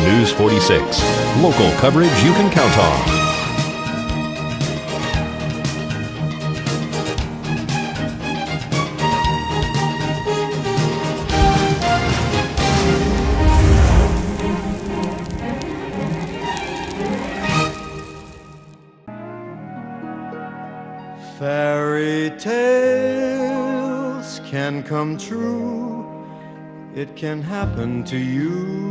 News 46. Local coverage you can count on. Fairy tales can come true. It can happen to you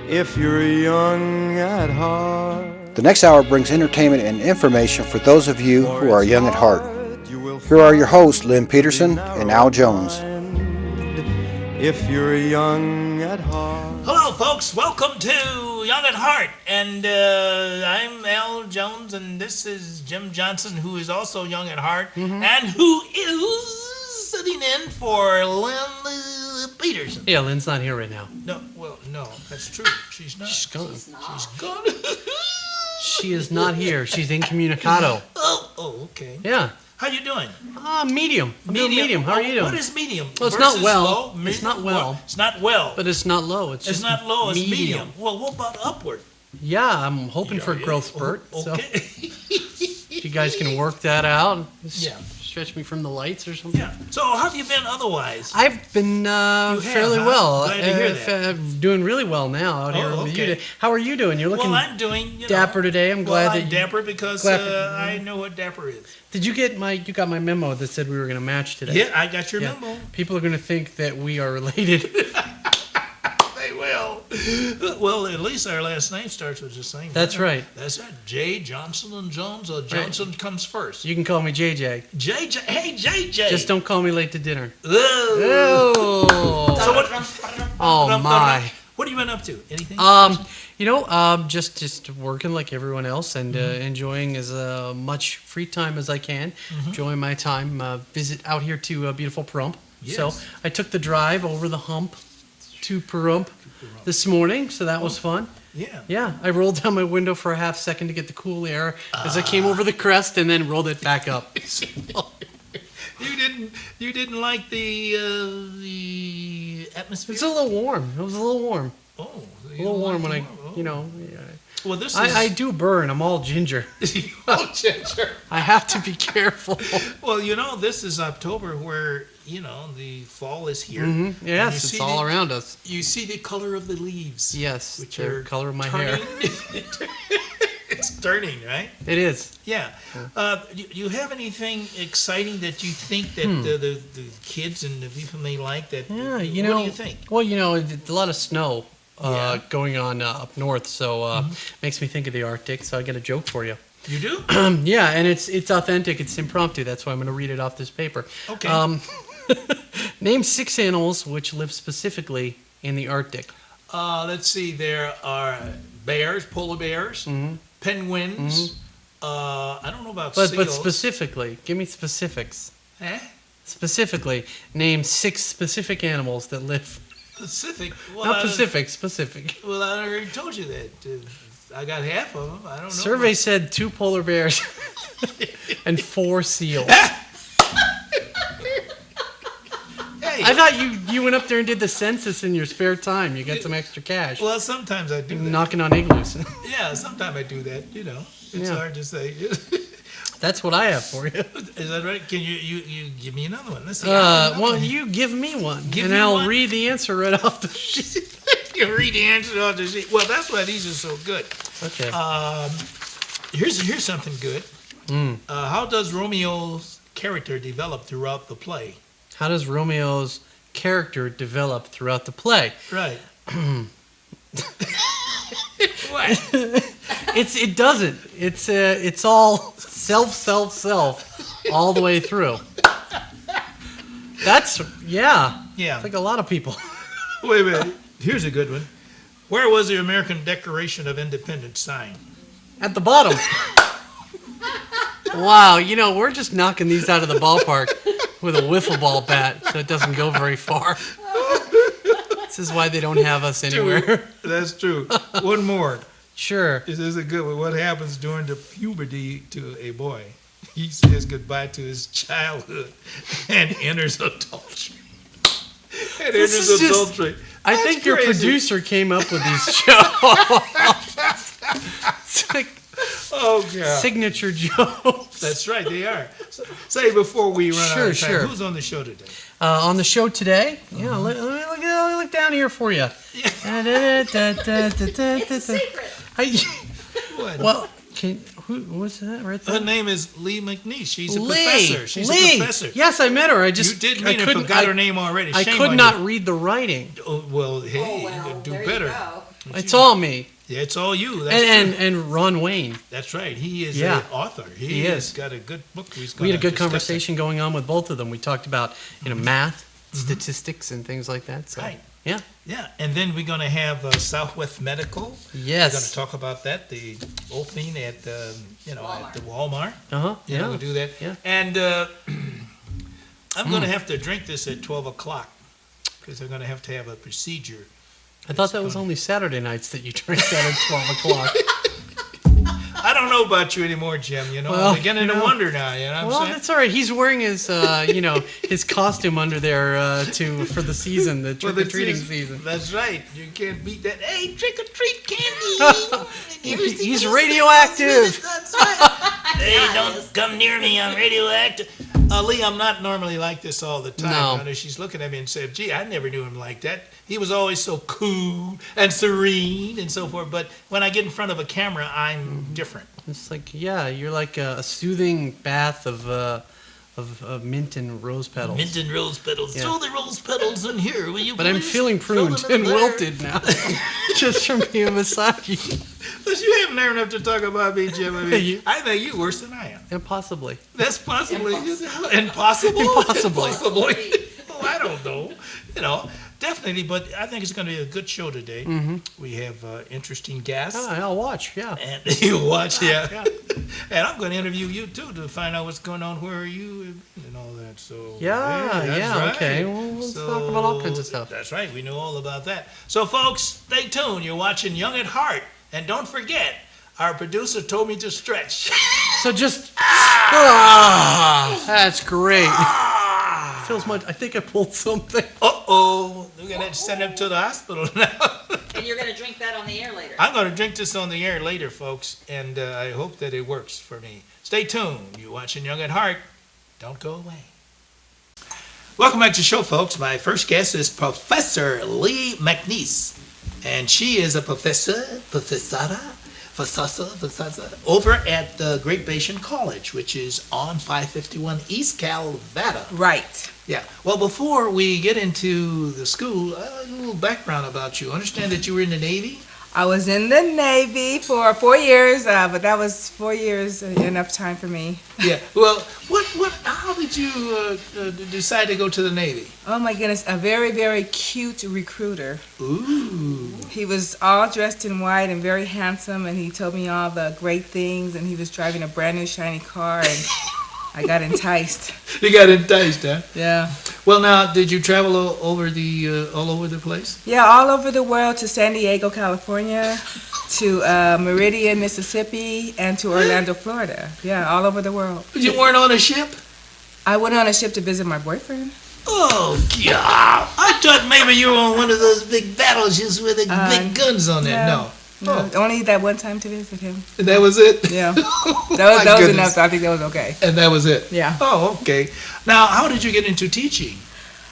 if you're young at heart. The next hour brings entertainment and information for those of you who are young at heart. Here are your hosts, Lynn Peterson and Al Jones. If you're young at heart. Hello, folks. Welcome to Young at Heart. And I'm Al Jones, and this is Jim Johnson, who is also young at heart, and who is sitting in for Lynn Peterson. Yeah, Lynn's not here right now. No, that's true. She's not. She's gone. She's gone. She is not here. She's incommunicado. Oh, okay. Yeah. How you doing? Medium. I'm doing medium. How are you doing? What is medium? Well, it's not Versus well. Low? It's not well. It's not well. But it's not low. It's It's just not low. It's medium. Well, what about upward? Yeah, I'm hoping for a growth spurt. Okay. So if you guys can work that out. Yeah. Stretch me from the lights or something. Yeah. So how have you been otherwise? I've been fairly huh? well. Glad to hear that. I'm doing really well now out here with okay. you. How are you doing? You're looking I'm doing dapper today. I'm glad that I'm dapper because glad- I know what dapper is. Did you get you got my memo that said we were going to match today? Yeah, I got your memo. People are going to think that we are related. They will. Well, at least our last name starts with the same. That's right. That's right. J. Johnson and Jones. Johnson comes first. You can call me JJ. JJ. Hey, JJ. Just don't call me late to dinner. Oh. Oh. So what? Oh my. What have you been up to? Anything? Just working like everyone else and enjoying as much free time as I can. Enjoying my time. Visit out here to beautiful Pahrump. Yes. So I took the drive over the hump to Pahrump this morning, so that was fun. Yeah. Yeah, I rolled down my window for a half second to get the cool air as I came over the crest and then rolled it back up. You didn't like the atmosphere? It's a little warm. It was a little warm. Oh, A little warm when Yeah. Well, this is. I do burn. I'm all ginger. Oh, ginger. I have to be careful. Well, this is October where, the fall is here. Yes, it's all around us. You see the color of the leaves. Yes, which the are color of my hair. It's turning, right? It is. Yeah. Do you have anything exciting that you think that the kids and the people may like? That Yeah, what do you think? Well, a lot of snow Yeah. going on up north, so makes me think of the Arctic. So I got a joke for you. You do? Yeah, and it's authentic. It's impromptu. That's why I'm going to read it off this paper. Okay. Name 6 animals which live specifically in the Arctic. Let's see. There are bears, polar bears, penguins. I don't know about But seals. specifically, give me specifics. Eh? Specifically, name 6 specific animals that live. Pacific. Well, Not Pacific, specific. Well, I already told you that. I got half of them. I don't know. Survey said 2 polar bears and 4 seals. Hey. I thought you went up there and did the census in your spare time. You got some extra cash. Well, sometimes I do that. Knocking on igloos. Yeah, sometimes I do that. It's hard to say. That's what I have for you. Is that right? Can you give me another one? Let's see. Well, you give me one, Give and me I'll one? read the answer right off the sheet. You read the answer on the sheet. Well, that's why these are so good. Okay. Here's something good. How does Romeo's character develop throughout the play? How does Romeo's character develop throughout the play? Right. What? It doesn't. It's all self all the way through. That's Yeah. It's like a lot of people. Wait a minute. Here's a good one. Where was the American Declaration of Independence signed? At the bottom. Wow, we're just knocking these out of the ballpark with a wiffle ball bat, so it doesn't go very far. This is why they don't have us anywhere. That's true. One more. Sure. This is a good one. What happens during the puberty to a boy? He says goodbye to his childhood and enters adultery. I think your producer came up with these shows. It's like signature jokes. That's right, they are. Say before we run out of time, Sure. who's on the show today? On the show today, let me look down here for you. Well, what's that right there? Her name is Lee McNeese. She's a professor. She's a professor. Yes, I met her. You did meet her, forgot her name already. I Shame could on not you. read the writing. Oh, well, hey, you could do better. It's all me. Yeah, it's all you. That's true. And Ron Wayne. That's right. He is an author. He has got a good book. We had a good conversation going on with both of them. We talked about math, statistics, and things like that. So, right. Yeah. Yeah, and then we're going to have Southwest Medical. Yes. We're going to talk about that, the opening at at the Walmart. Yeah. We'll do that. Yeah. And I'm going to have to drink this at 12 o'clock because they're going to have a procedure. I thought that was only Saturday nights that you drink that at 12 o'clock. I don't know about you anymore, Jim. Well, I'm beginning to wonder now. You know what I'm saying? That's all right. He's wearing his, his costume under there for the season, the trick or treating season. That's right. You can't beat that. Hey, trick or treat candy. He's radioactive. That's right. Hey, don't come near me. I'm radioactive. Lee, I'm not normally like this all the time. No. She's looking at me and said, "Gee, I never knew him like that. He was always so cool and serene and so forth. But when I get in front of a camera, I'm different." It's like, you're like a soothing bath of mint and rose petals. Mint and rose petals. Throw the rose petals in here, will you? But I'm please? feeling pruned and wilted now, just from being beside you. But you haven't nerve enough to talk about me, Jim. I mean, I think you're worse than I am. Impossibly. That's possibly impossible. Possibly. Oh, I don't know. Definitely. But I think it's going to be a good show today. Mm-hmm. We have interesting guests. I'll watch. Yeah. And you watch, yeah. And I'm going to interview you too to find out what's going on. Where are you and all that? So right. Okay. Well, let's talk about all kinds of stuff. That's right. We know all about that. So, folks, stay tuned. You're watching Young at Heart. And don't forget, our producer told me to stretch. So just, that's great. Feels much, I think I pulled something. Uh-oh, we're going to send him to the hospital now. And you're going to drink that on the air later. I'm going to drink this on the air later, folks, and I hope that it works for me. Stay tuned. You're watching Young at Heart. Don't go away. Welcome back to the show, folks. My first guest is Professor Lee McNeese. And she is a professor over at the Great Basin College, which is on 551 East Calvada. Right. Yeah. Well, before we get into the school, a little background about you. I understand that you were in the Navy? I was in the Navy for 4 years, but that was 4 years enough time for me. Yeah. Well, how did you decide to go to the Navy? Oh my goodness, a very, very cute recruiter. Ooh. He was all dressed in white and very handsome, and he told me all the great things, and he was driving a brand new shiny car, and I got enticed. You got enticed, huh? Yeah. Well, now, did you travel all over the place? Yeah, all over the world, to San Diego, California, to Meridian, Mississippi, and to Orlando, Florida. Yeah, all over the world. You weren't on a ship? I went on a ship to visit my boyfriend. Oh, God. I thought maybe you were on one of those big battleships with the big guns on it. No. No, only that one time to visit him. And that was it? Yeah. That was enough. I think that was okay. And that was it? Yeah. Oh, okay. Now, how did you get into teaching?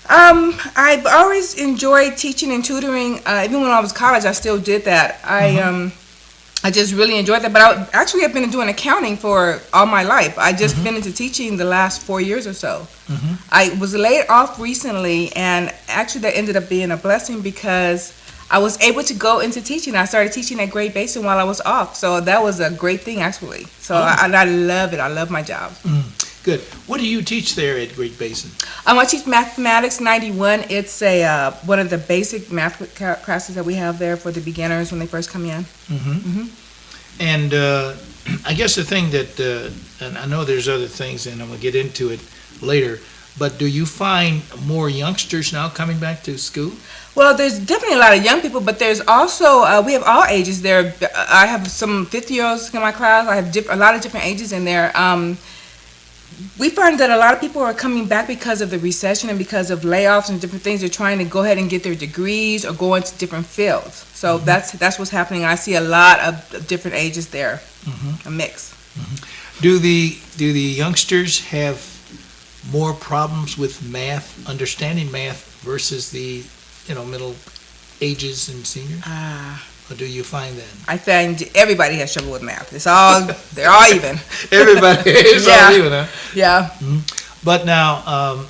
I've always enjoyed teaching and tutoring. Even when I was in college, I still did that. I just really enjoyed that. But I have been doing accounting for all my life. I just been into teaching the last 4 years or so. I was laid off recently, and actually that ended up being a blessing because I was able to go into teaching. I started teaching at Great Basin while I was off. So that was a great thing, actually. So I love it. I love my job. Good. What do you teach there at Great Basin? I teach Mathematics 91. It's one of the basic math classes that we have there for the beginners when they first come in. And I guess the thing that, and I know there's other things, and I'm going to get into it later, but do you find more youngsters now coming back to school? Well, there's definitely a lot of young people, but there's also, we have all ages there. I have some 50-year-olds in my class. I have a lot of different ages in there. We find that a lot of people are coming back because of the recession and because of layoffs and different things. They're trying to go ahead and get their degrees or go into different fields. So that's what's happening. I see a lot of different ages there, a mix. Do the youngsters have more problems with math, understanding math, versus the middle ages and seniors? Or do you find that? I find everybody has trouble with math. They're all even. Everybody is all even, huh? Yeah. But now,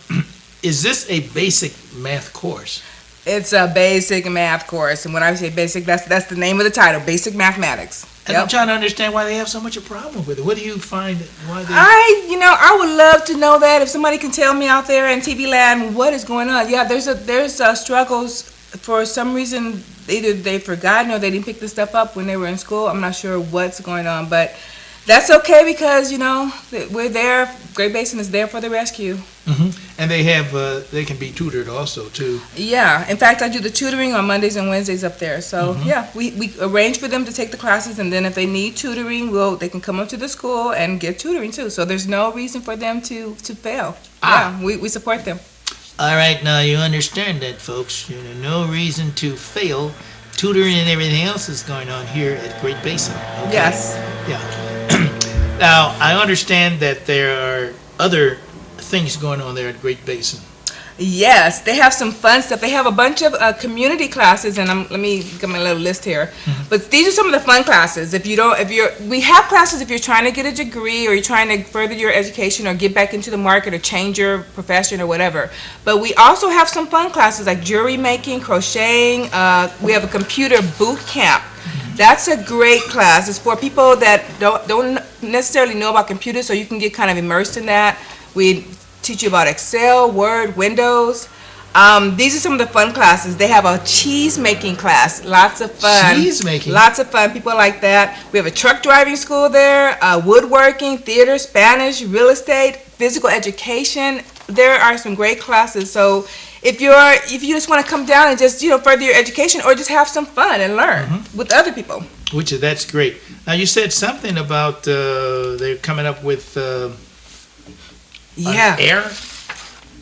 is this a basic math course? It's a basic math course, and when I say basic, that's the name of the title, Basic Mathematics. And I'm trying to understand why they have so much a problem with it. What do you find? Why they? I would love to know that. If somebody can tell me out there in TV land what is going on. Yeah, there's struggles for some reason. Either they've forgotten or they didn't pick this stuff up when they were in school. I'm not sure what's going on, but that's okay because we're there. Great Basin is there for the rescue. And they can be tutored also too. Yeah, in fact, I do the tutoring on Mondays and Wednesdays up there. So yeah, we arrange for them to take the classes, and then if they need tutoring, they can come up to the school and get tutoring too. So there's no reason for them to fail. Yeah, we support them. All right, now you understand that, folks. No reason to fail. Tutoring and everything else is going on here at Great Basin. Okay? Yes. Yeah. Now, I understand that there are other things going on there at Great Basin. Yes, they have some fun stuff. They have a bunch of community classes, and let me get my little list here. But these are some of the fun classes. We have classes if you're trying to get a degree or you're trying to further your education or get back into the market or change your profession or whatever. But we also have some fun classes like jewelry making, crocheting. We have a computer boot camp. That's a great class. It's for people that don't necessarily know about computers, so you can get kind of immersed in that. We teach you about Excel, Word, Windows. These are some of the fun classes. They have a cheese making class. Lots of fun. Cheese making? Lots of fun. People like that. We have a truck driving school there, woodworking, theater, Spanish, real estate, physical education. There are some great classes. So if you just want to come down and just further your education or just have some fun and learn with other people. That's great. Now you said something about they're coming up with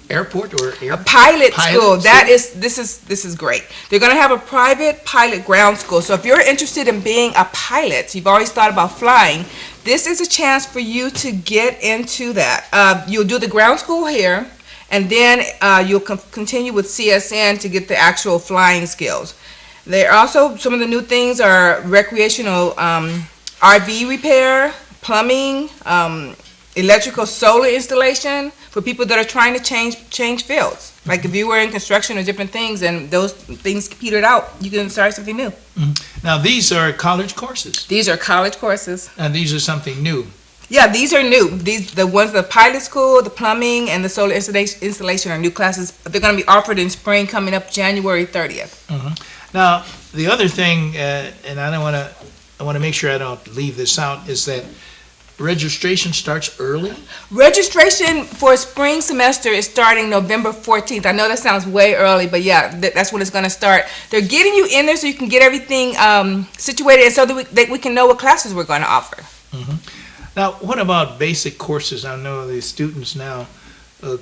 airport or air? A pilot school. This is great. They're going to have a private pilot ground school. So if you're interested in being a pilot, you've always thought about flying, this is a chance for you to get into that. You'll do the ground school here, and then you'll continue with CSN to get the actual flying skills. There also, some of the new things are recreational RV repair, plumbing, electrical solar installation for people that are trying to change fields. Like if you were in construction or different things and those things petered out, you can start something new. Now these are college courses. These are college courses. And these are something new. Yeah, these are new. The pilot school, the plumbing, and the solar installation are new classes. They're going to be offered in spring coming up January 30th. Now the other thing, and I want to make sure I don't leave this out, is that registration starts early? Registration for spring semester is starting November 14th. I know that sounds way early, but yeah, that's when it's going to start. They're getting you in there so you can get everything situated and so that we can know what classes we're going to offer. Now, what about basic courses? I know the students now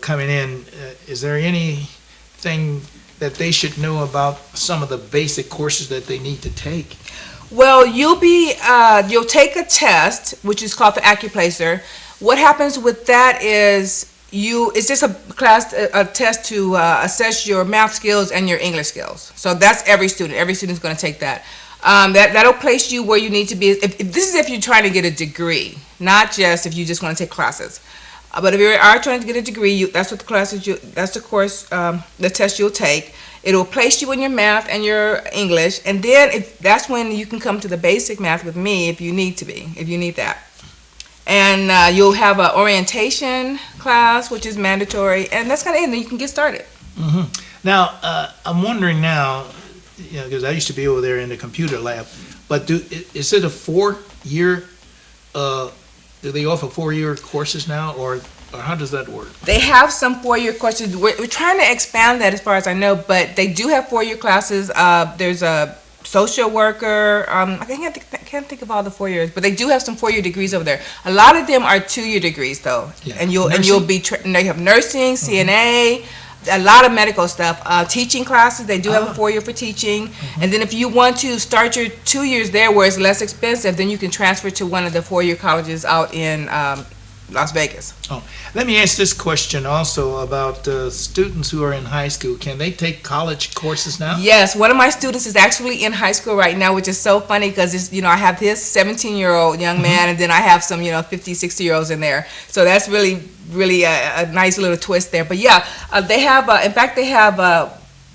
coming in. Is there anything that they should know about some of the basic courses that they need to take? Well, you'll take a test, which is called the Accuplacer. What happens with that is it's just a test to assess your math skills and your English skills. So that's every student. Every student's going to take that. That'll place you where you need to be. This is if you're trying to get a degree, not just if you just want to take classes. But if you are trying to get a degree, that's what the test you'll take. It'll place you in your math and your English, and then that's when you can come to the basic math with me if you need that. And you'll have an orientation class, which is mandatory, and that's kind of it, and then you can get started. Now, I'm wondering now, because I used to be over there in the computer lab, but is it a 4-year, do they offer 4-year courses now, or how does that work? They have some 4-year courses. We're trying to expand that as far as I know, but they do have 4-year classes. There's a social worker. I can't think of all the 4 years, but they do have some 4-year degrees over there. A lot of them are 2-year degrees though, Yeah. and you'll be they have nursing, Mm-hmm. CNA. A lot of medical stuff, teaching classes. They do have a 4-year for teaching, and then if you want to start your 2 years there, where it's less expensive, then you can transfer to one of the 4-year colleges out in Las Vegas. Oh, let me ask this question also about students who are in high school. Can they take college courses now? Yes, one of my students is actually in high school right now, which is so funny because I have this 17-year-old young man, and then I have some 50, 60-year-olds in there. So that's really a nice little twist there. But yeah, they have. In fact, they have.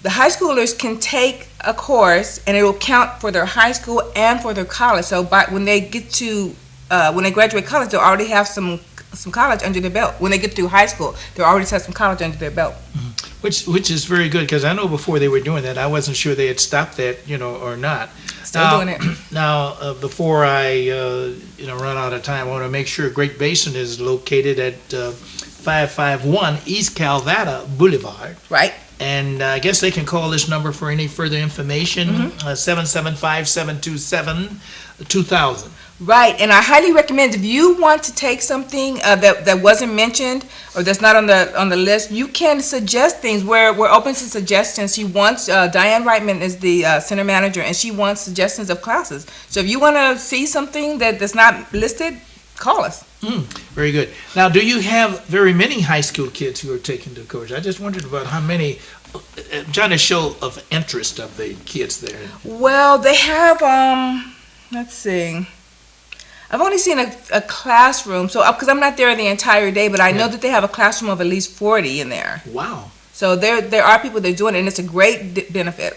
The high schoolers can take a course, and it will count for their high school and for their college. So when they get to when they graduate college, they'll already have some college under their belt. When they get through high school, they'll already have some college under their belt. Which is very good, because I know before they were doing that, I wasn't sure they had stopped that, or not. Still doing it. Now, before I run out of time, I want to make sure Great Basin is located at 551 East Calvada Boulevard. Right. And I guess they can call this number for any further information, 775-727-2000. Right, and I highly recommend, if you want to take something that wasn't mentioned or that's not on the list, you can suggest things. We're open to suggestions. She wants Diane Reitman is the center manager, and she wants suggestions of classes. So if you want to see something that's not listed, call us. Very good. Now, do you have very many high school kids who are taking the course? I just wondered about how many. I'm trying to show of interest of the kids there. Well, they have. Let's see. I've only seen a classroom, so because I'm not there the entire day, but I know that they have a classroom of at least 40 in there. Wow. So there are people that are doing it, and it's a great benefit.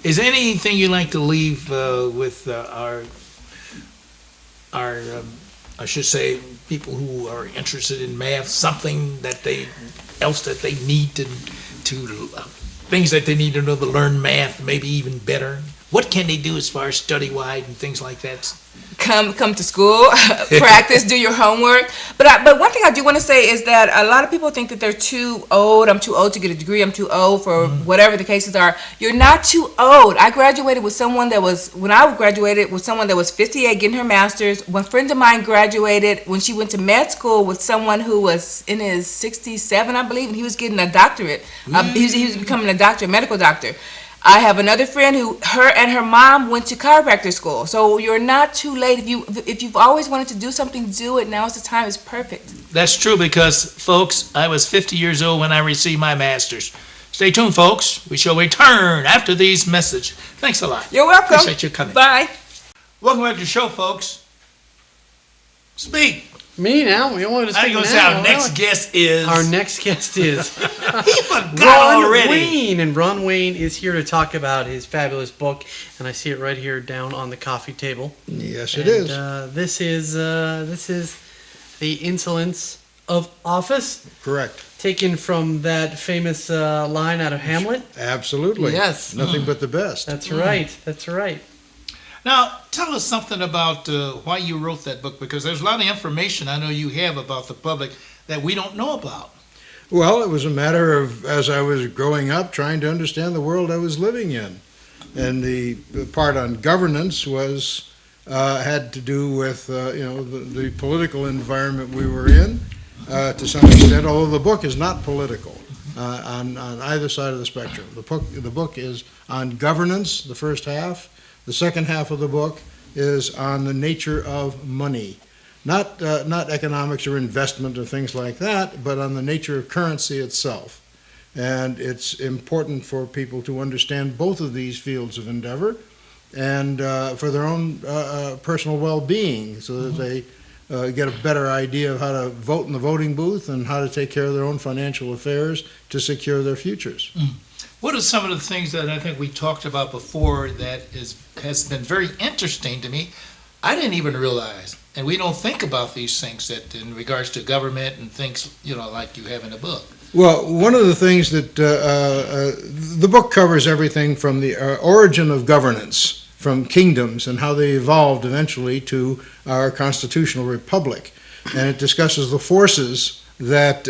Is there anything you'd like to leave with our I should say, people who are interested in math, something that they need to things that they need to know to learn math, maybe even better? What can they do as far as study-wise and things like that? Come to school, practice, do your homework. But one thing I do want to say is that a lot of people think that they're too old. I'm too old to get a degree. I'm too old for whatever the cases are. You're not too old. I graduated with someone that was 58 getting her master's. One friend of mine graduated when she went to med school with someone who was in his 67, I believe, and he was getting a doctorate. He was becoming a doctor, a medical doctor. I have another friend her and her mom went to chiropractor school. So you're not too late. If you've always wanted to do something, do it. Now's the time. It's perfect. That's true, because, folks, I was 50 years old when I received my master's. Stay tuned, folks. We shall return after these messages. Thanks a lot. You're welcome. Appreciate you coming. Bye. Welcome back to the show, folks. Speak. Me now? We want to I speak going to say now. our next guest is. Our next guest is He forgot Ron already. Wayne, and Ron Wayne is here to talk about his fabulous book, and I see it right here down on the coffee table. Yes, it is. This is The Insolence of Office, Correct. taken from that famous line out of Hamlet. Absolutely. Yes. Nothing but the best. That's right. That's right. Now, tell us something about why you wrote that book, because there's a lot of information I know you have about the public that we don't know about. Well, it was a matter of, as I was growing up, trying to understand the world I was living in. And the part on governance was had to do with the political environment we were in to some extent, although the book is not political on either side of the spectrum. The book is on governance, the first half. The second half of the book is on the nature of money. Not economics or investment or things like that, but on the nature of currency itself. And it's important for people to understand both of these fields of endeavor, and for their own personal well-being, so that they get a better idea of how to vote in the voting booth and how to take care of their own financial affairs to secure their futures. What are some of the things that I think we talked about before that has been very interesting to me? I didn't even realize, and we don't think about these things that in regards to government and things, like you have in the book. Well, one of the things that the book covers everything from the origin of governance, from kingdoms and how they evolved eventually to our constitutional republic. And it discusses the forces that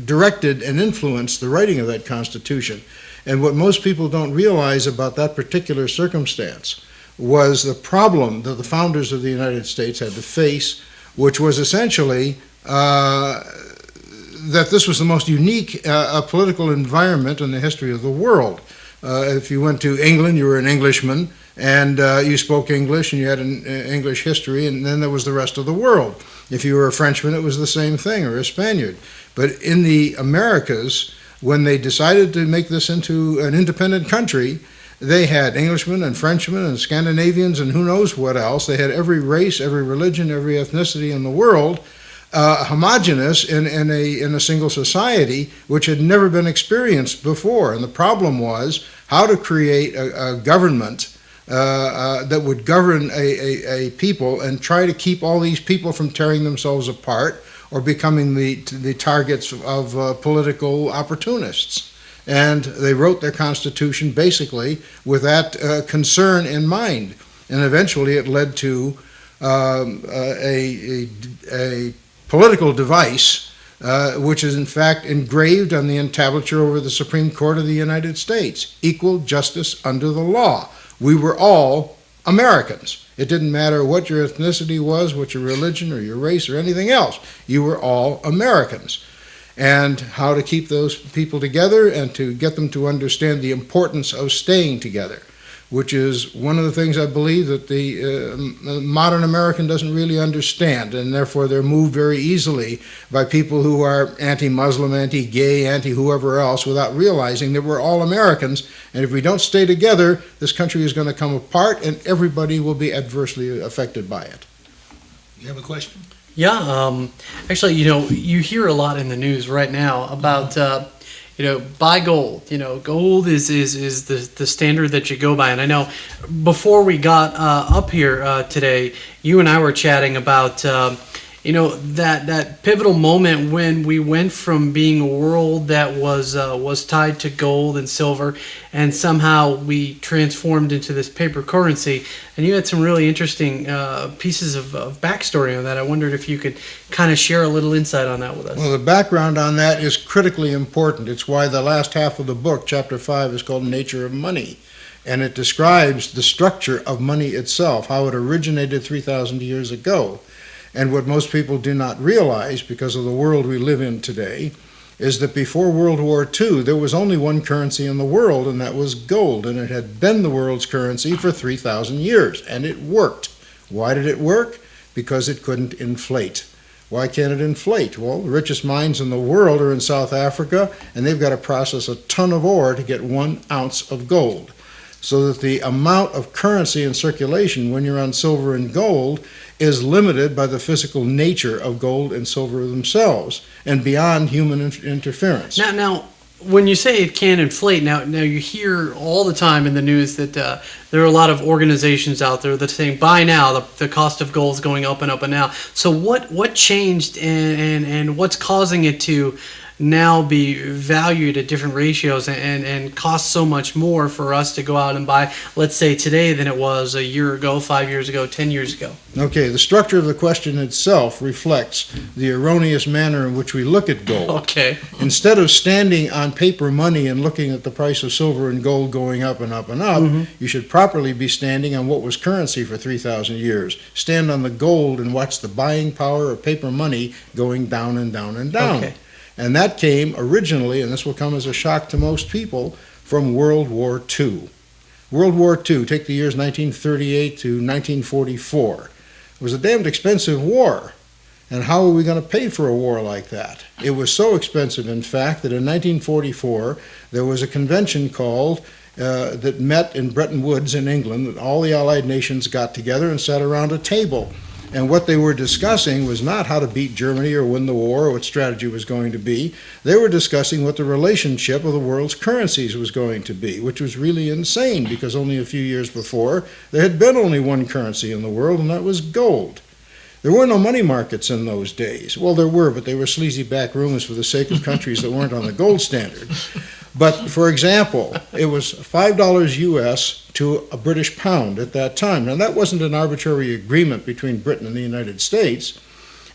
directed and influenced the writing of that Constitution. And what most people don't realize about that particular circumstance was the problem that the founders of the United States had to face, which was essentially that this was the most unique political environment in the history of the world. If you went to England, you were an Englishman, and you spoke English, and you had an English history, and then there was the rest of the world. If you were a Frenchman, it was the same thing, or a Spaniard. But in the Americas, when they decided to make this into an independent country, they had Englishmen and Frenchmen and Scandinavians and who knows what else. They had every race, every religion, every ethnicity in the world homogenous in a single society, which had never been experienced before. And the problem was how to create a government that would govern a people and try to keep all these people from tearing themselves apart or becoming the targets of political opportunists. And they wrote their Constitution basically with that concern in mind. And eventually it led to a political device, which is in fact engraved on the entablature over the Supreme Court of the United States: equal justice under the law. We were all Americans. It didn't matter what your ethnicity was, what your religion or your race or anything else. You were all Americans. And how to keep those people together and to get them to understand the importance of staying together, which is one of the things I believe that the modern American doesn't really understand, and therefore they're moved very easily by people who are anti-Muslim, anti-gay, anti-whoever else, without realizing that we're all Americans, and if we don't stay together, this country is going to come apart, and everybody will be adversely affected by it. You have a question? Yeah, actually, you hear a lot in the news right now about, buy gold. Gold is the standard that you go by. And I know before we got up here today, you and I were chatting about, that pivotal moment when we went from being a world that was tied to gold and silver, and somehow we transformed into this paper currency. And you had some really interesting pieces of backstory on that. I wondered if you could kind of share a little insight on that with us. Well, the background on that is critically important. It's why the last half of the book, Chapter 5, is called Nature of Money. And it describes the structure of money itself, how it originated 3,000 years ago. And what most people do not realize, because of the world we live in today, is that before World War II, there was only one currency in the world, and that was gold. And it had been the world's currency for 3,000 years, and it worked. Why did it work? Because it couldn't inflate. Why can't it inflate? Well, the richest mines in the world are in South Africa, and they've got to process a ton of ore to get 1 ounce of gold. So that the amount of currency in circulation when you're on silver and gold is limited by the physical nature of gold and silver themselves and beyond human interference. Now, when you say it can inflate, now you hear all the time in the news that there are a lot of organizations out there that are saying, buy now, the cost of gold is going up and up and now. So what changed and what's causing it to now be valued at different ratios and cost so much more for us to go out and buy, let's say today, than it was a year ago, 5 years ago, 10 years ago? Okay, the structure of the question itself reflects the erroneous manner in which we look at gold. Okay. Instead of standing on paper money and looking at the price of silver and gold going up and up and up, you should properly be standing on what was currency for 3,000 years. Stand on the gold and watch the buying power of paper money going down and down and down. Okay. And that came originally, and this will come as a shock to most people, from World War II. World War II, take the years 1938 to 1944. It was a damned expensive war. And how are we going to pay for a war like that? It was so expensive, in fact, that in 1944, there was a convention called that met in Bretton Woods in England, and all the Allied nations got together and sat around a table. And what they were discussing was not how to beat Germany or win the war or what strategy was going to be. They were discussing what the relationship of the world's currencies was going to be, which was really insane because only a few years before there had been only one currency in the world, and that was gold. There were no money markets in those days. Well, there were, but they were sleazy back rooms for the sake of countries that weren't on the gold standard. But, for example, it was $5 US to a British pound at that time. Now, that wasn't an arbitrary agreement between Britain and the United States.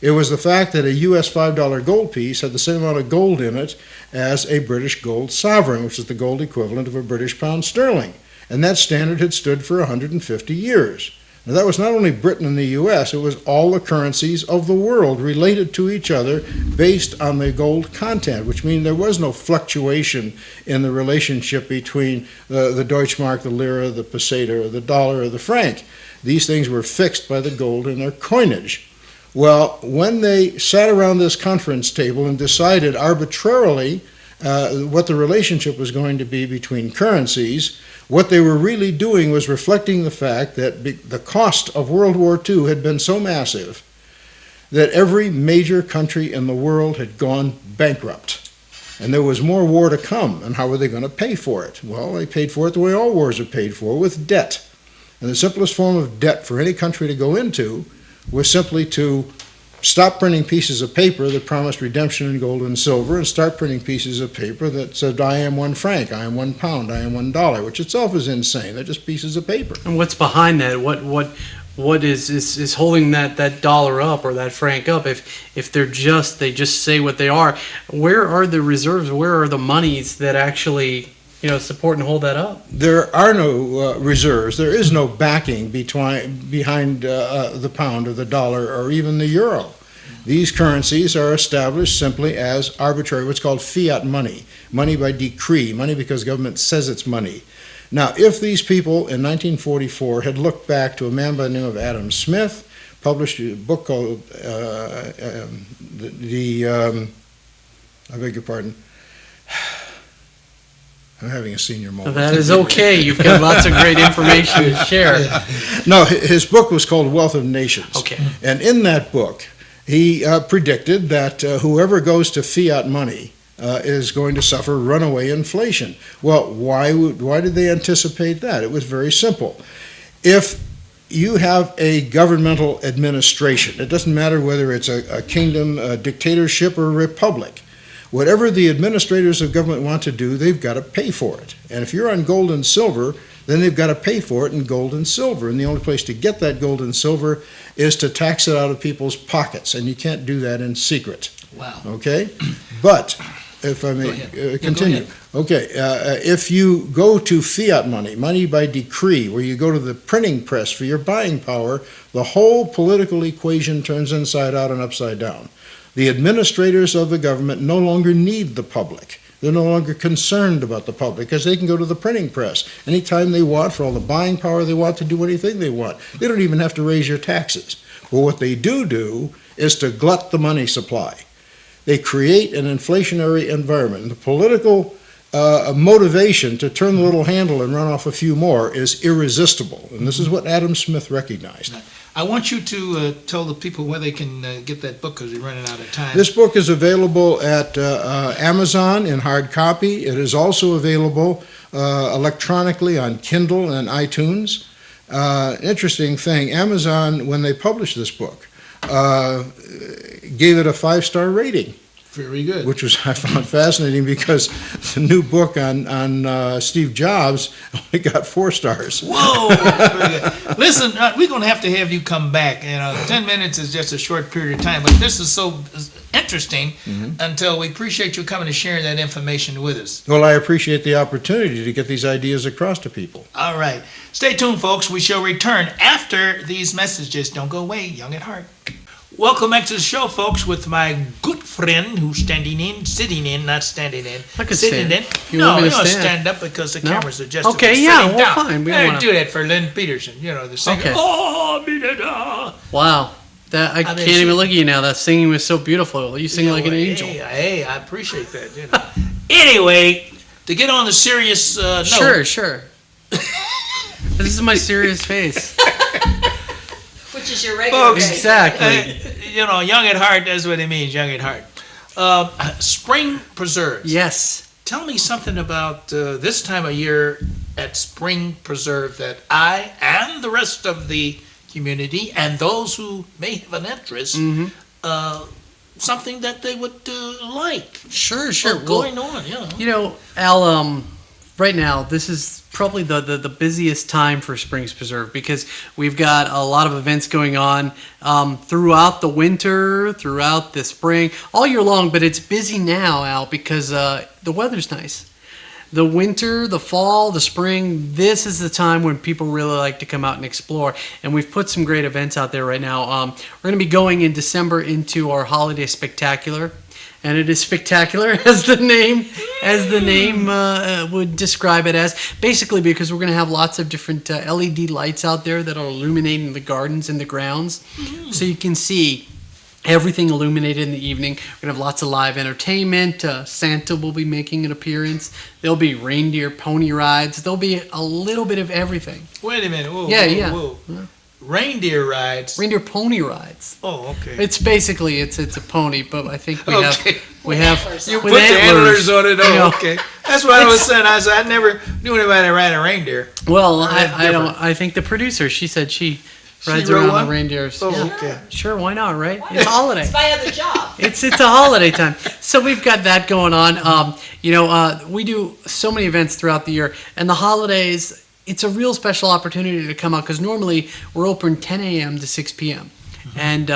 It was the fact that a U.S. $5 gold piece had the same amount of gold in it as a British gold sovereign, which is the gold equivalent of a British pound sterling. And that standard had stood for 150 years. Now, that was not only Britain and the U.S., it was all the currencies of the world related to each other based on the gold content, which means there was no fluctuation in the relationship between the Deutschmark, the lira, the peseta, or the dollar, or the franc. These things were fixed by the gold in their coinage. Well, when they sat around this conference table and decided arbitrarily what the relationship was going to be between currencies, what they were really doing was reflecting the fact that the cost of World War II had been so massive that every major country in the world had gone bankrupt. And there was more war to come, and how were they going to pay for it? Well, they paid for it the way all wars are paid for, with debt. And the simplest form of debt for any country to go into was simply to stop printing pieces of paper that promised redemption in gold and silver and start printing pieces of paper that said, I am 1 franc, I am 1 pound, I am $1, which itself is insane. They're just pieces of paper. And what's behind that? What is holding that dollar up or that franc up? If they just say what they are, where are the reserves? Where are the monies that actually support and hold that up? There are no reserves. There is no backing behind the pound or the dollar or even the euro. These currencies are established simply as arbitrary, what's called fiat money, money by decree, money because government says it's money. Now, if these people in 1944 had looked back to a man by the name of Adam Smith, published a book called I beg your pardon, I'm having a senior moment. That is okay. You've got lots of great information to share. No, his book was called Wealth of Nations. Okay. And in that book, he predicted that whoever goes to fiat money is going to suffer runaway inflation. Well, why did they anticipate that? It was very simple. If you have a governmental administration, it doesn't matter whether it's a kingdom, a dictatorship, or a republic, whatever the administrators of government want to do, they've got to pay for it. And if you're on gold and silver, then they've got to pay for it in gold and silver. And the only place to get that gold and silver is to tax it out of people's pockets. And you can't do that in secret. Wow. Okay? But, if I may continue. Okay, if you go to fiat money, money by decree, where you go to the printing press for your buying power, the whole political equation turns inside out and upside down. The administrators of the government no longer need the public. They're no longer concerned about the public because they can go to the printing press anytime they want for all the buying power they want to do anything they want. They don't even have to raise your taxes. But what they do is to glut the money supply. They create an inflationary environment. The political motivation to turn the little handle and run off a few more is irresistible. And this is what Adam Smith recognized. I want you to tell the people where they can get that book because we're running out of time. This book is available at Amazon in hard copy. It is also available electronically on Kindle and iTunes. Interesting thing, Amazon, when they published this book, gave it a 5-star rating. Very good. Which I found fascinating because the new book on Steve Jobs only got 4 stars. Whoa! Very good. Listen, we're going to have you come back. 10 minutes is just a short period of time, but this is so interesting until we appreciate you coming and sharing that information with us. Well, I appreciate the opportunity to get these ideas across to people. All right. Stay tuned, folks. We shall return after these messages. Don't go away, Young at Heart. Welcome back to the show, folks, with my good friend who's sitting in, not standing in. I could sitting stand. in. No, you don't stand up because the cameras are just okay. Yeah, well, fine. We don't do that for Lynn Peterson. The singer. Okay. Oh, wow. I can't even look at you now. That singing was so beautiful. You sing like an angel. Hey, I appreciate that. Anyway, to get on the serious note. Sure. This is my serious face. Which is your regular face. Exactly. Young at heart, that's what it means, young at heart. Spring preserves. Yes. Tell me something about this time of year at Spring Preserve that I and the rest of the community and those who may have an interest, something that they would like. Sure. Going on, Al, right now, this is probably the busiest time for Springs Preserve because we've got a lot of events going on throughout the winter, throughout the spring, all year long. But it's busy now, Al, because the weather's nice. The winter, the fall, the spring, this is the time when people really like to come out and explore. And we've put some great events out there right now. We're going to be going in December into our holiday spectacular. And it is spectacular as the name would describe it as. Basically because we're going to have lots of different LED lights out there that are illuminating the gardens and the grounds. So you can see everything illuminated in the evening. We're going to have lots of live entertainment. Santa will be making an appearance. There'll be reindeer pony rides. There'll be a little bit of everything. Wait a minute. Whoa, Yeah. Whoa. Reindeer rides. Reindeer pony rides. Oh, okay. It's basically it's a pony, but I think we have You with put the antlers on it. Oh, you know. okay. That's what I was saying. I never knew anybody ride a reindeer. Well, I don't. I think the producer, she said she rides rode around one? the reindeers. Oh, Yeah. okay. Sure, why not, right? It's a holiday. It's my other job. It's a holiday time. So we've got that going on. We do so many events throughout the year, and the holidays, it's a real special opportunity to come out because normally we're open 10 a.m. to 6 p.m. And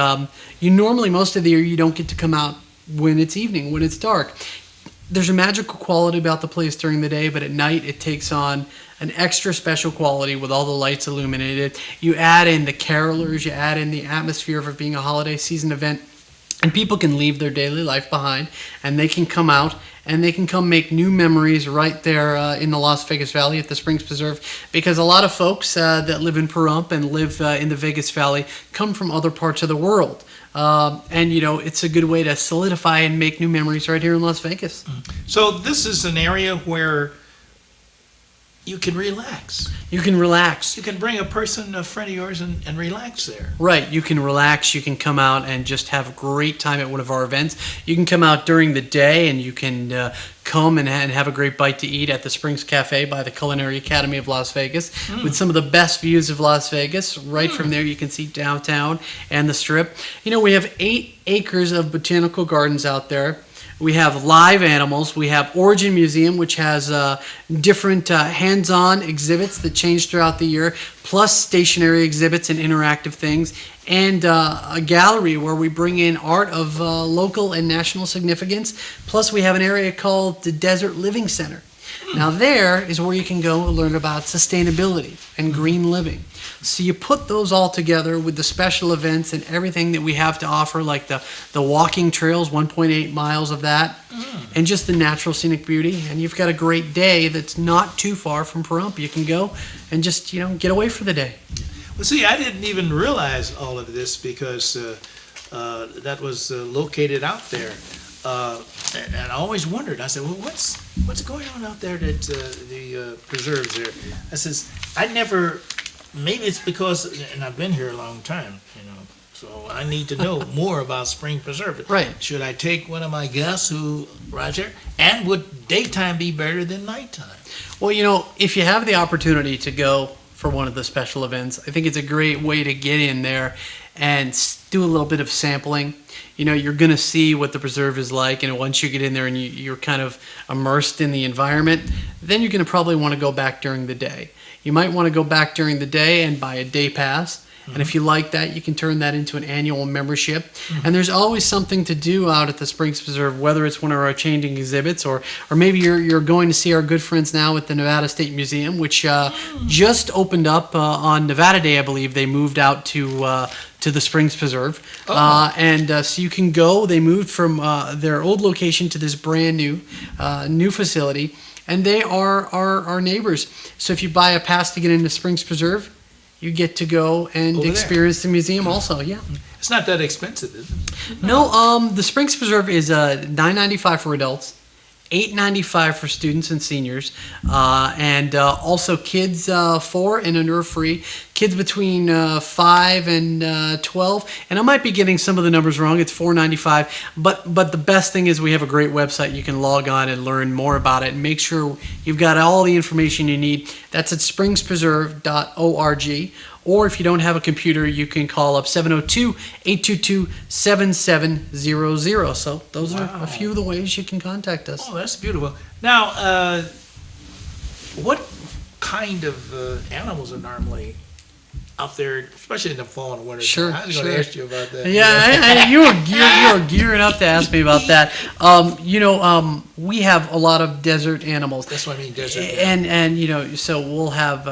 you normally, most of the year, you don't get to come out when it's evening, when it's dark. There's a magical quality about the place during the day, but at night it takes on an extra special quality with all the lights illuminated. You add in the carolers, you add in the atmosphere of it being a holiday season event, and people can leave their daily life behind, and they can come out and they can come make new memories right there in the Las Vegas Valley at the Springs Preserve, because a lot of folks that live in Pahrump and live in the Vegas Valley come from other parts of the world. And it's a good way to solidify and make new memories right here in Las Vegas. So this is an area where you can relax. You can relax. You can bring a friend of yours, and relax there. Right. You can relax. You can come out and just have a great time at one of our events. You can come out during the day and you can come and have a great bite to eat at the Springs Cafe by the Culinary Academy of Las Vegas with some of the best views of Las Vegas. Right from there you can see downtown and the Strip. We have 8 acres of botanical gardens out there. We have live animals. We have Origin Museum, which has different hands-on exhibits that change throughout the year, plus stationary exhibits and interactive things, and a gallery where we bring in art of local and national significance. Plus, we have an area called the Desert Living Center. Now, there is where you can go and learn about sustainability and green living. So you put those all together with the special events and everything that we have to offer, like the walking trails, 1.8 miles of that, and just the natural scenic beauty. And you've got a great day that's not too far from Pahrump. You can go and just, get away for the day. Well, see, I didn't even realize all of this because that was located out there. And I always wondered. I said, "Well, what's going on out there at the preserves there?" I says, "I never. Maybe it's because, and I've been here a long time, so I need to know more about Spring Preserve. Right. Should I take one of my guests who rides there? And would daytime be better than nighttime?" Well, if you have the opportunity to go for one of the special events, I think it's a great way to get in there and do a little bit of sampling. You're going to see what the preserve is like. Once you get in there and you're kind of immersed in the environment, then you're going to probably want to go back during the day. You might want to go back during the day and buy a day pass. And if you like that, you can turn that into an annual membership. And there's always something to do out at the Springs Preserve, whether it's one of our changing exhibits or maybe you're going to see our good friends now at the Nevada State Museum, which just opened up on Nevada Day, I believe. They moved out to the Springs Preserve. So you can go. They moved from their old location to this brand new facility. And they are our neighbors. So if you buy a pass to get into Springs Preserve, you get to go and experience the museum also. Yeah. It's not that expensive, is it? No, the Springs Preserve is $9.95 for adults, $8.95 for students and seniors, and also kids 4 and under are free. Kids between 5 and 12, and I might be getting some of the numbers wrong. It's $4.95, but the best thing is we have a great website. You can log on and learn more about it and make sure you've got all the information you need. That's at springspreserve.org. Or if you don't have a computer, you can call up 702-822-7700. So those are a few of the ways you can contact us. Oh, that's beautiful. Now, what kind of animals are normally out there, especially in the fall and winter? Sure, I was going to ask you about that. Yeah, you were gearing up to ask me about that. We have a lot of desert animals. That's what I mean, desert. And so we'll have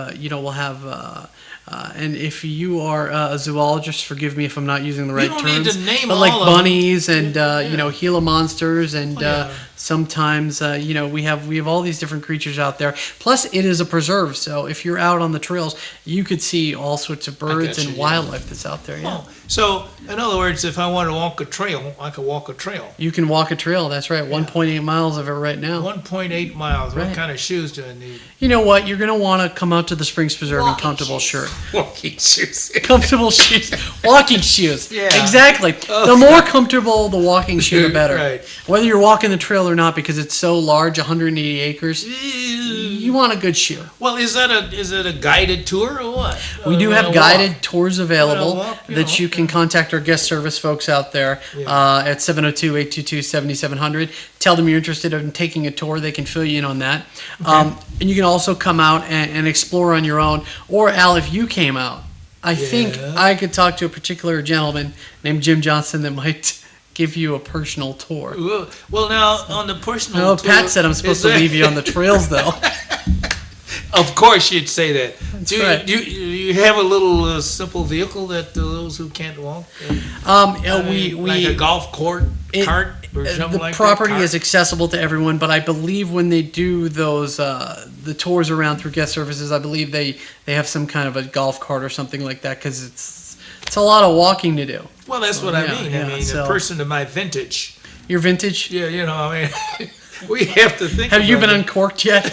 and if you are a zoologist, forgive me if I'm not using the right terms. You don't need to name but all like of bunnies them. and Gila monsters and yeah. sometimes we have all these different creatures out there. Plus, it is a preserve, so if you're out on the trails, you could see all sorts of birds and wildlife that's out there. Yeah. Oh, so in other words, if I want to walk a trail, I could walk a trail. You can walk a trail. That's right. 1.8 miles of it right now. 1.8 miles. Right. What kind of shoes do I need? You know what? You're going to want to come out to the Springs Preserve in comfortable shirt. Walking shoes. Comfortable shoes. Walking shoes. Yeah. Exactly. The more comfortable the walking shoe, the better. Right. Whether you're walking the trail or not, because it's so large, 180 acres, you want a good shoe. Well, is it a guided tour or what? We do have guided tours available walk, that you can contact our guest service folks out there at 702-822-7700. Tell them you're interested in taking a tour. They can fill you in on that. And you can also come out and explore on your own. Or, Al, if you came out, I think I could talk to a particular gentleman named Jim Johnson that might give you a personal tour. Well, now, on the personal No, tour... Pat said I'm supposed to leave you on the trails, though. Of course you'd say that. Right. Do you have a little simple vehicle that those who can't walk? Like a golf cart or something like that? The property is accessible to everyone, but I believe when they do those the tours around through guest services, I believe they have some kind of a golf cart or something like that because it's a lot of walking to do. Well, that's what I mean. A person of my vintage. Your vintage? Yeah, we have to think. Have you been uncorked yet?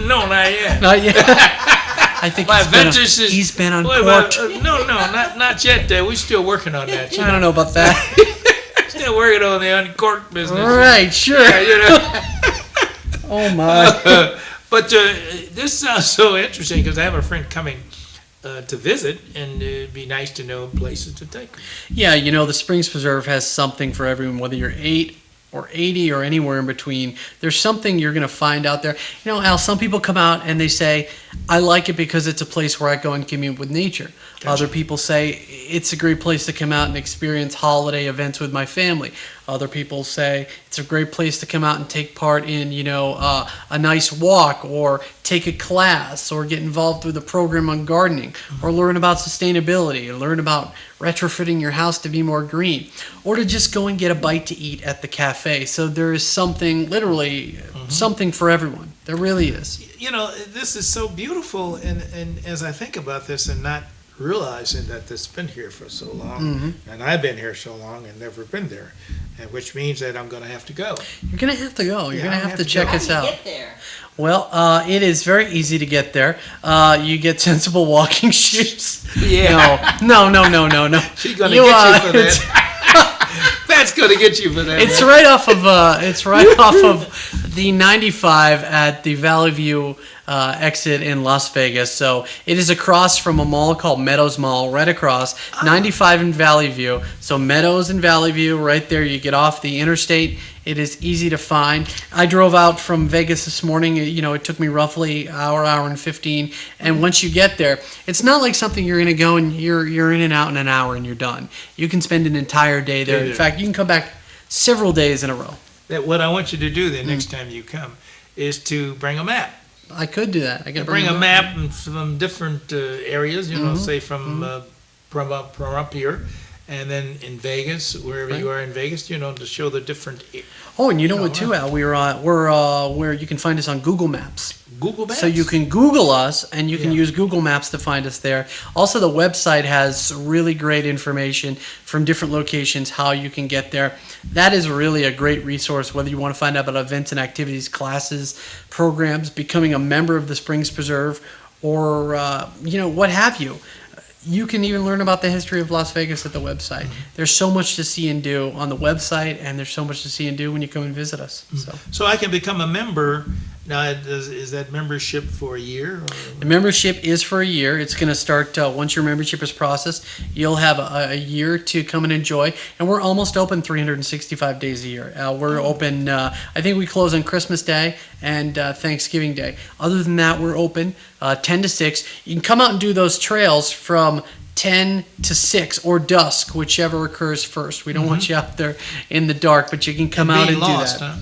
No, not yet. Not yet. I think my vintage he's been uncorked. No, not yet. We're still working on that. I don't know about that. Still working on the uncorked business. Right, sure. Oh my. But this sounds so interesting because I have a friend coming to visit, and it'd be nice to know places to take. Yeah, the Springs Preserve has something for everyone, whether you're 8 or 80 or anywhere in between. There's something you're going to find out there. Al, some people come out and they say, I like it because it's a place where I go and commune with nature. Gotcha. Other people say, it's a great place to come out and experience holiday events with my family. Other people say, it's a great place to come out and take part in, a nice walk or take a class or get involved with a program on gardening or learn about sustainability or learn about retrofitting your house to be more green or to just go and get a bite to eat at the cafe. So there is something, literally, something for everyone. There really is. This is so beautiful, and as I think about this and not realizing that it's been here for so long, and I've been here so long and never been there, and which means that I'm going to have to go. You're going to have to go. You're going to have to check us out. How do you get there? Well, it is very easy to get there. You get sensible walking shoes. Yeah. No. She's going to get you for that. Pat's going to get you for that. It's right off of the 95 at the Valley View exit in Las Vegas. So it is across from a mall called Meadows Mall, right across 95 in Valley View. So Meadows and Valley View, right there. You get off the interstate. It is easy to find. I drove out from Vegas this morning. It took me roughly hour and 15. And once you get there, it's not like something you're going to go and you're in and out in an hour and you're done. You can spend an entire day there. In fact, you can come back several days in a row. What I want you to do the next time you come is to bring a map. I could do that. I could bring a map from different areas, say from up here, and then in Vegas, wherever you are in Vegas, to show the different. Oh, and you know what too, Al? We're where you can find us on Google Maps. Google Maps. So you can Google us, and you can use Google Maps to find us there. Also, the website has really great information from different locations, how you can get there. That is really a great resource, whether you want to find out about events and activities, classes, programs, becoming a member of the Springs Preserve, or, what have you. You can even learn about the history of Las Vegas at the website. There's so much to see and do on the website, and there's so much to see and do when you come and visit us. So I can become a member Now, is that membership for a year? Or? The membership is for a year. It's going to start once your membership is processed. You'll have a year to come and enjoy. And we're almost open 365 days a year. We're open, I think we close on Christmas Day and Thanksgiving Day. Other than that, we're open 10 to 6. You can come out and do those trails from 10 to 6 or dusk, whichever occurs first. We don't want you out there in the dark, but you can come out and lost, do that. Huh?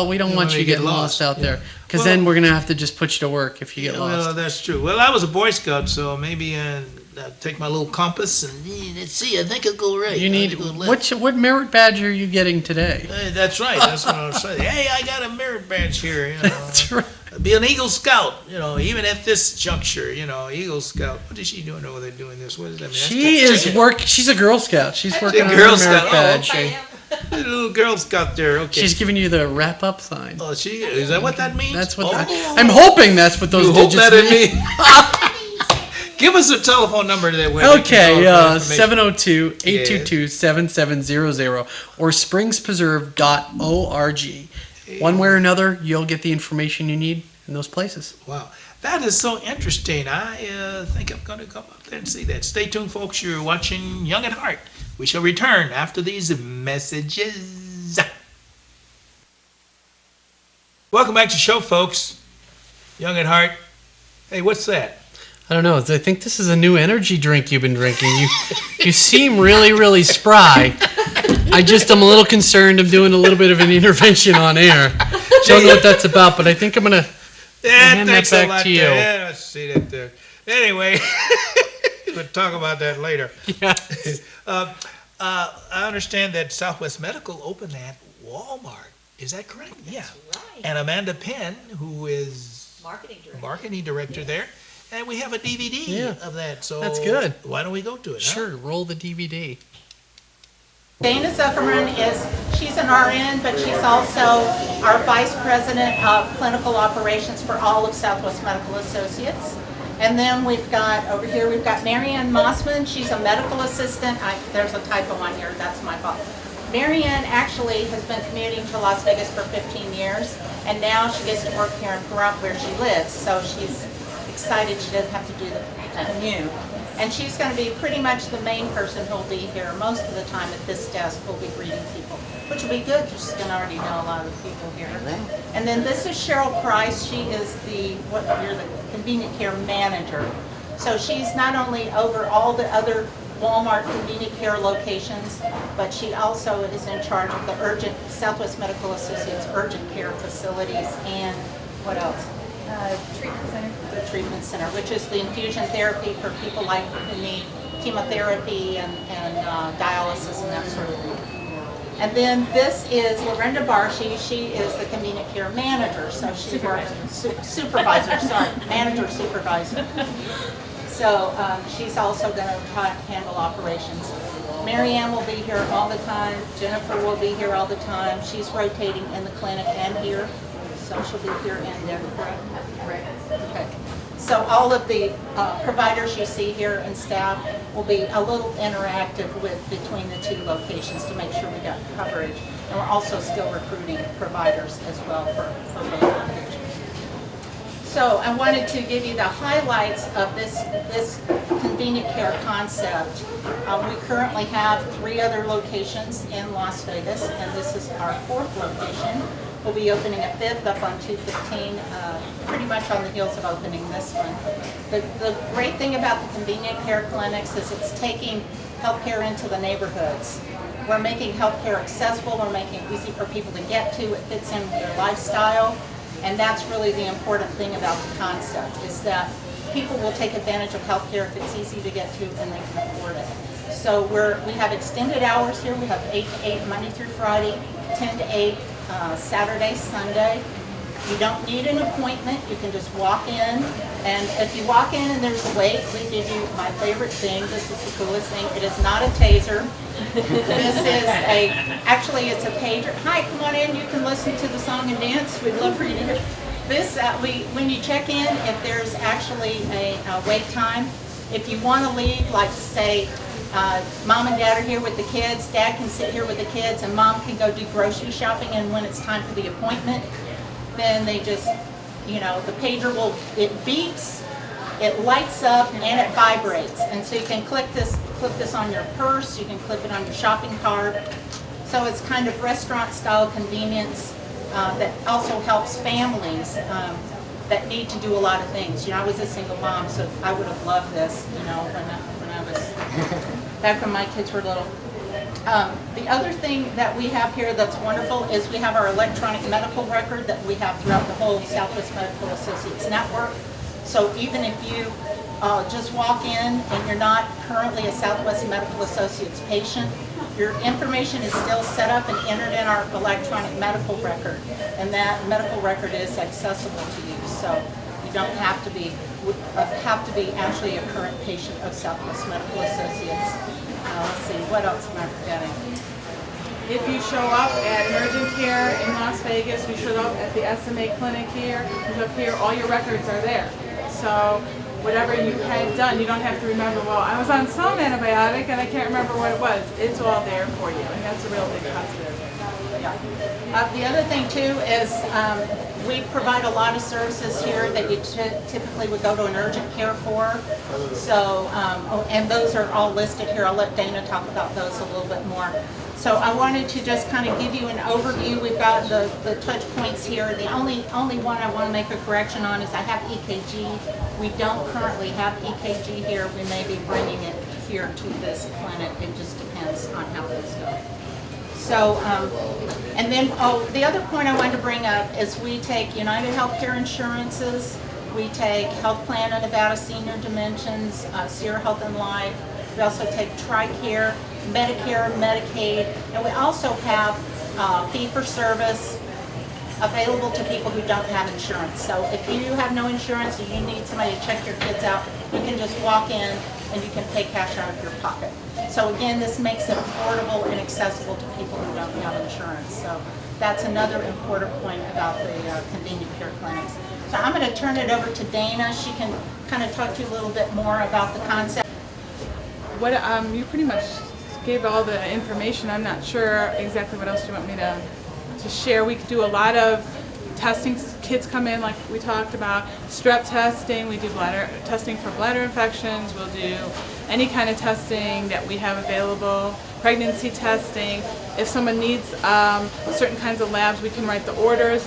We don't want you to get lost out there, because then we're going to have to just put you to work if you get lost. Well, that's true. Well, I was a Boy Scout, so maybe I'll take my little compass and let's see. I think I'll go right. You need what merit badge are you getting today? That's right. That's what I was saying. Hey, I got a merit badge here. You know. That's right. Be an Eagle Scout, even at this juncture, Eagle Scout. What is she doing over there doing this? What does that mean? She's a Girl Scout. She's working on her Girl merit Scout. badge. A little Girl Scout there. Okay. She's giving you the wrap up sign. Oh, is that what that means? That's what I'm hoping that's what those digits mean. Give us a telephone number that way. Okay, 702-822-7700 or springspreserve.org. One way or another, you'll get the information you need in those places. Wow. That is so interesting. I think I'm going to come up there and see that. Stay tuned, folks. You're watching Young at Heart. We shall return after these messages. Welcome back to the show, folks. Young at Heart. Hey, what's that? I don't know. I think this is a new energy drink you've been drinking. You seem really, really spry. I just am a little concerned. I'm doing a little bit of an intervention on air. Don't know what that's about, but I think I'm going to hand that back to you. Yeah, let's see that there. Anyway, we'll talk about that later. Yes. I understand that Southwest Medical opened at Walmart. Is that correct? That's right. And Amanda Penn, who is Marketing director there. And we have a DVD of that. So that's good. Why don't we go to it? Sure, roll the DVD. Dana Zuckerman she's an RN, but she's also our Vice President of Clinical Operations for all of Southwest Medical Associates. And then we've got Marianne Mossman. She's a medical assistant. There's a typo on here. That's my fault. Marianne actually has been commuting to Las Vegas for 15 years, and now she gets to work here in Pahrump where she lives. So she's excited she doesn't have to do the commute. And she's going to be pretty much the main person who'll be here most of the time at this desk. Who'll be greeting people, which will be good. She's going to already know a lot of the people here. And then this is Cheryl Price. She is the convenient care manager. So she's not only over all the other Walmart convenient care locations, but she also is in charge of the Southwest Medical Associates urgent care facilities and what else? treatment center. The treatment center, which is the infusion therapy for people like who need chemotherapy and dialysis and that sort of thing. And then this is Lorinda Barshi. She is the convenient care manager. So she supervisor, manager supervisor. So she's also going to handle operations. Marianne will be here all the time. Jennifer will be here all the time. She's rotating in the clinic and here. So she'll be here and there, correct? Right. Okay. So all of the providers you see here and staff will be a little interactive between the two locations to make sure we got coverage. And we're also still recruiting providers as well for both locations. So I wanted to give you the highlights of this convenient care concept. We currently have 3 other locations in Las Vegas, and this is our 4th location. We'll be opening a 5th up on 215, pretty much on the heels of opening this one. The great thing about the convenient care clinics is it's taking healthcare into the neighborhoods. We're making healthcare accessible, we're making it easy for people to get to, it fits in with their lifestyle, and that's really the important thing about the concept, is that people will take advantage of healthcare if it's easy to get to and they can afford it. So we have extended hours here, we have 8 to 8 Monday through Friday, 10 to 8 Saturday, Sunday. You don't need an appointment, you can just walk in, and if you walk in and there's a wait, we give you my favorite thing. This is the coolest thing. It is not a taser. This is actually it's a pager. Hi, come on in, you can listen to the song and dance. We'd love for you to hear. This, when you check in, if there's actually a wait time, if you want to leave, like say, Mom and Dad are here with the kids, Dad can sit here with the kids, and Mom can go do grocery shopping, and when it's time for the appointment, then they just, the pager it beeps, it lights up, and it vibrates. And so you can clip this on your purse, you can clip it on your shopping cart. So it's kind of restaurant-style convenience that also helps families that need to do a lot of things. I was a single mom, so I would have loved this, when I was, back when my kids were little. The other thing that we have here that's wonderful is we have our electronic medical record that we have throughout the whole Southwest Medical Associates network. So even if you just walk in and you're not currently a Southwest Medical Associates patient, your information is still set up and entered in our electronic medical record, and that medical record is accessible to you. So you don't have to be actually a current patient of Southwest Medical Associates. Let's see, what else am I forgetting? If you show up at Emergent Care in Las Vegas, you show up at the SMA clinic here, you show up here, all your records are there. So whatever you had done, you don't have to remember, well, I was on some antibiotic and I can't remember what it was. It's all there for you, and that's a real big positive. Yeah. The other thing too is we provide a lot of services here that you typically would go to an urgent care for. So, and those are all listed here. I'll let Dana talk about those a little bit more. So I wanted to just kind of give you an overview. We've got the touch points here. The only one I want to make a correction on is I have EKG. We don't currently have EKG here. We may be bringing it here to this clinic. It just depends on how things go. So, and then, the other point I wanted to bring up is we take United Healthcare insurances. We take Health Plan of Nevada Senior Dimensions, Sierra Health and Life. We also take TRICARE, Medicare, Medicaid, and we also have fee-for-service available to people who don't have insurance. So if you have no insurance and you need somebody to check your kids out, you can just walk in and you can pay cash out of your pocket. So again, this makes it affordable and accessible to people who don't have insurance. So that's another important point about the convenient care clinics. So I'm going to turn it over to Dana. She can kind of talk to you a little bit more about the concept. What you pretty much gave all the information. I'm not sure exactly what else you want me to share. We could do a lot of testing. Kids come in, like we talked about, strep testing. We do bladder testing for bladder infections. We'll do any kind of testing that we have available. Pregnancy testing. If someone needs certain kinds of labs, we can write the orders,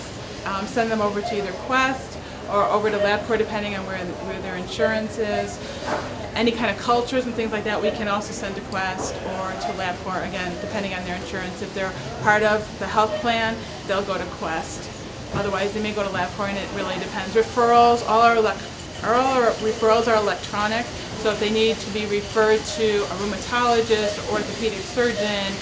send them over to either Quest or over to LabCorp, depending on where their insurance is. Any kind of cultures and things like that, we can also send to Quest or to LabCorp, again, depending on their insurance. If they're part of the health plan, they'll go to Quest. Otherwise, they may go to LabCorp, and it really depends. Referrals, all our referrals are electronic, so if they need to be referred to a rheumatologist, or orthopedic surgeon,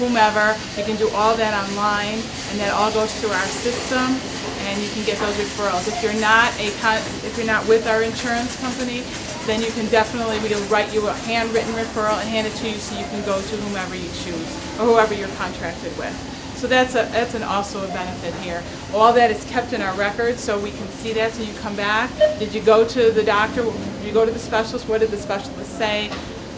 whomever, you can do all that online, and that all goes through our system, and you can get those referrals. If you're not with our insurance company, then you can definitely, we'll write you a handwritten referral and hand it to you so you can go to whomever you choose or whoever you're contracted with. So that's also a benefit here. All that is kept in our records so we can see that. So you come back, did you go to the doctor, did you go to the specialist, what did the specialist say?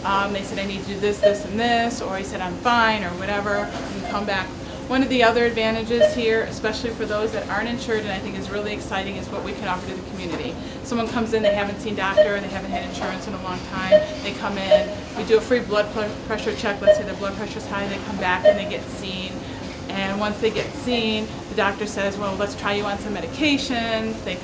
They said I need to do this, this, and this, or he said I'm fine, or whatever. You can come back. One of the other advantages here, especially for those that aren't insured, and I think is really exciting, is what we can offer to the community. Someone comes in, they haven't seen doctor, they haven't had insurance in a long time, they come in, we do a free blood pressure check, let's say their blood pressure's high, they come back and they get seen. And once they get seen, the doctor says, well, let's try you on some medications. They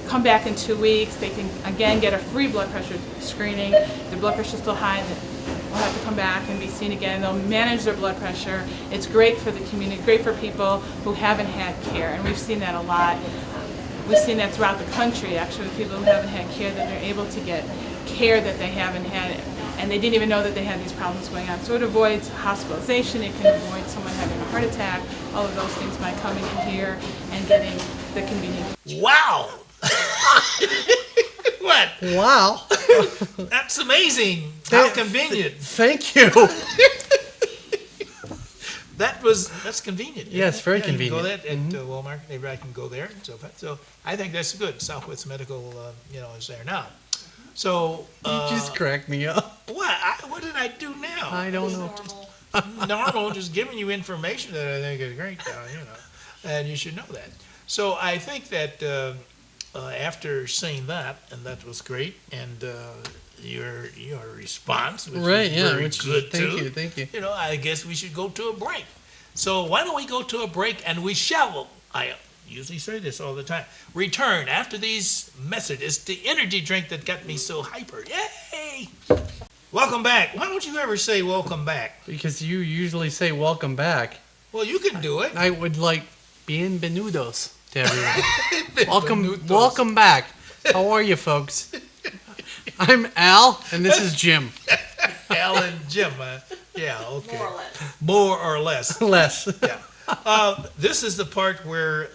come back in 2 weeks, they can again get a free blood pressure screening. If their blood pressure's still high, they'll have to come back and be seen again. They'll manage their blood pressure. It's great for the community, great for people who haven't had care, and we've seen that a lot. We've seen that throughout the country, actually, with people who haven't had care, that they're able to get care that they haven't had, and they didn't even know that they had these problems going on. So it avoids hospitalization, it can avoid someone having a heart attack, all of those things by coming in here and getting the convenience. Wow! What? Wow. That's amazing. How convenient. Thank you. That's convenient. Yes, very convenient. You convenient. can go there at Walmart, maybe I can go there and so forth. So I think that's good. Southwest Medical, is there now. So You just cracked me up. what did I do now? I don't know. Normal, just giving you information that I think is great. and you should know that. So I think that after saying that, and that was great, and your response, which Right, was yeah, very which- good too. thank you. You know, I guess we should go to a break. So why don't we go to a break, and we shall, I usually say this all the time, return after these messages. The energy drink that got me so hyper. Yay! Welcome back. Why don't you ever say welcome back? Because you usually say welcome back. Well, you can do it. I would like bienvenidos to everyone. Bienvenidos. welcome back. How are you, folks? I'm Al, and this is Jim. Al and Jim. Yeah, okay. More or less. More or less. Les. Yeah. This is the part where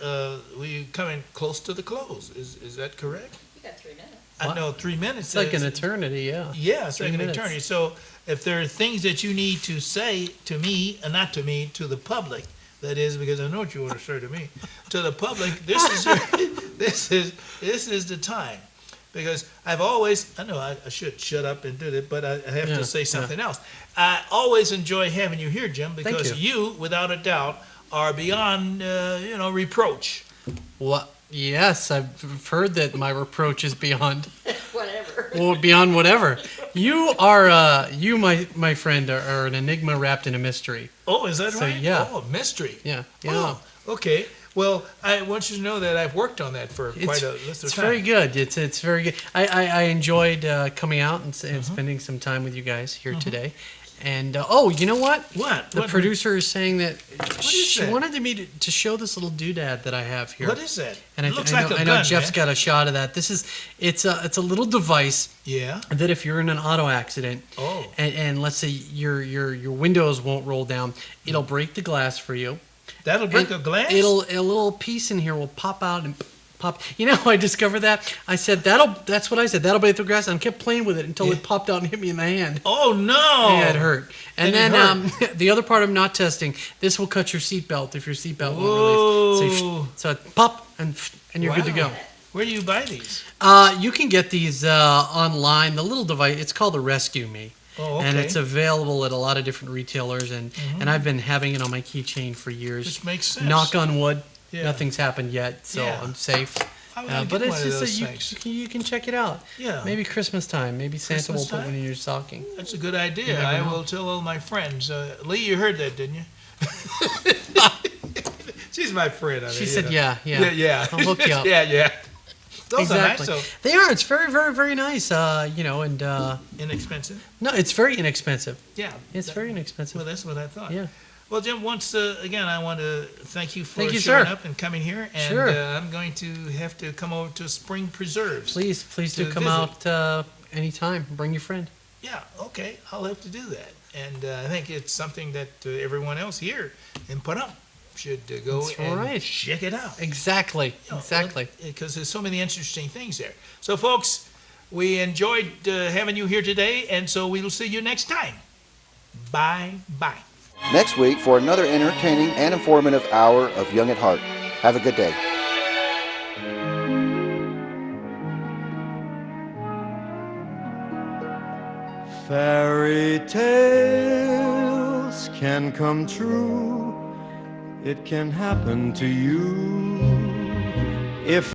we coming close to the close. Is that correct? You got 3 minutes. I know 3 minutes. It's like an eternity, yeah. Yeah, it's 3 like an minutes. eternity. So if there are things that you need to say to me, not to me, to the public, that is, because I know what you want to say to me, to the public, this is the time. Because I've always, I know I should shut up and do it, but I have to say something else. I always enjoy having you here, Jim, because you, without a doubt, are beyond, reproach. What? Yes, I've heard that my reproach is beyond. Whatever. Well, beyond whatever. You are, my friend, are an enigma wrapped in a mystery. Oh, is that So, right? yeah. Oh, mystery. Yeah. Yeah. Oh, okay. Well, I want you to know that I've worked on that for quite a list of It's time. very good. It's very good. I enjoyed coming out and spending some time with you guys here today. And you know what? What? The producer is saying that she that? wanted me to show this little doodad that I have here. What is that? And It looks like a I know gun, Jeff's man. got a shot of that. It's a little device Yeah. that if you're in an auto accident and let's say your windows won't roll down, it'll break the glass for you. That'll break And a glass? A little piece in here will pop out and pop. You know how I discovered that? I said that's what I said. That'll break the glass, and I kept playing with it until it popped out and hit me in the hand. Oh no! Yeah, it hurt. And And then the other part I'm not testing. This will cut your seatbelt if your seatbelt won't release. So pop and you're good to go. Where do you buy these? You can get these online. The little device. It's called the Rescue Me. Oh, okay. And it's available at a lot of different retailers, and I've been having it on my keychain for years. Which makes sense. Knock on wood, Yeah. nothing's happened yet, so Yeah. I'm safe. I would But get it's one of just those that things. you can check it out. Yeah. Maybe Christmas time. Maybe Santa Christmas will put time? one in your stocking. That's a good idea. never I know. will tell all my friends. Lee, you heard that, didn't you? She's my friend. I mean, She you said, know. yeah. Yeah. I'll hook you up. Yeah. Those Exactly. are nice. They are. It's very, very, very nice. And Inexpensive. no, it's very inexpensive. Yeah. It's very inexpensive. Well, that's what I thought. Yeah. Well, Jim, once again, I want to thank you for Thank you, showing sir. up and coming here. And Sure. I'm going to have to come over to Spring Preserves. Please do to come visit. out anytime. Bring your friend. Yeah, okay. I'll have to do that. And I think it's something that everyone else here in Pahrump should go That's and right. check it out. Exactly. You know, Exactly. Because there's so many interesting things there. So, folks, we enjoyed having you here today, and so we'll see you next time. Bye-bye. Next week for another entertaining and informative hour of Young at Heart. Have a good day. Fairy tales can come true. It can happen to you if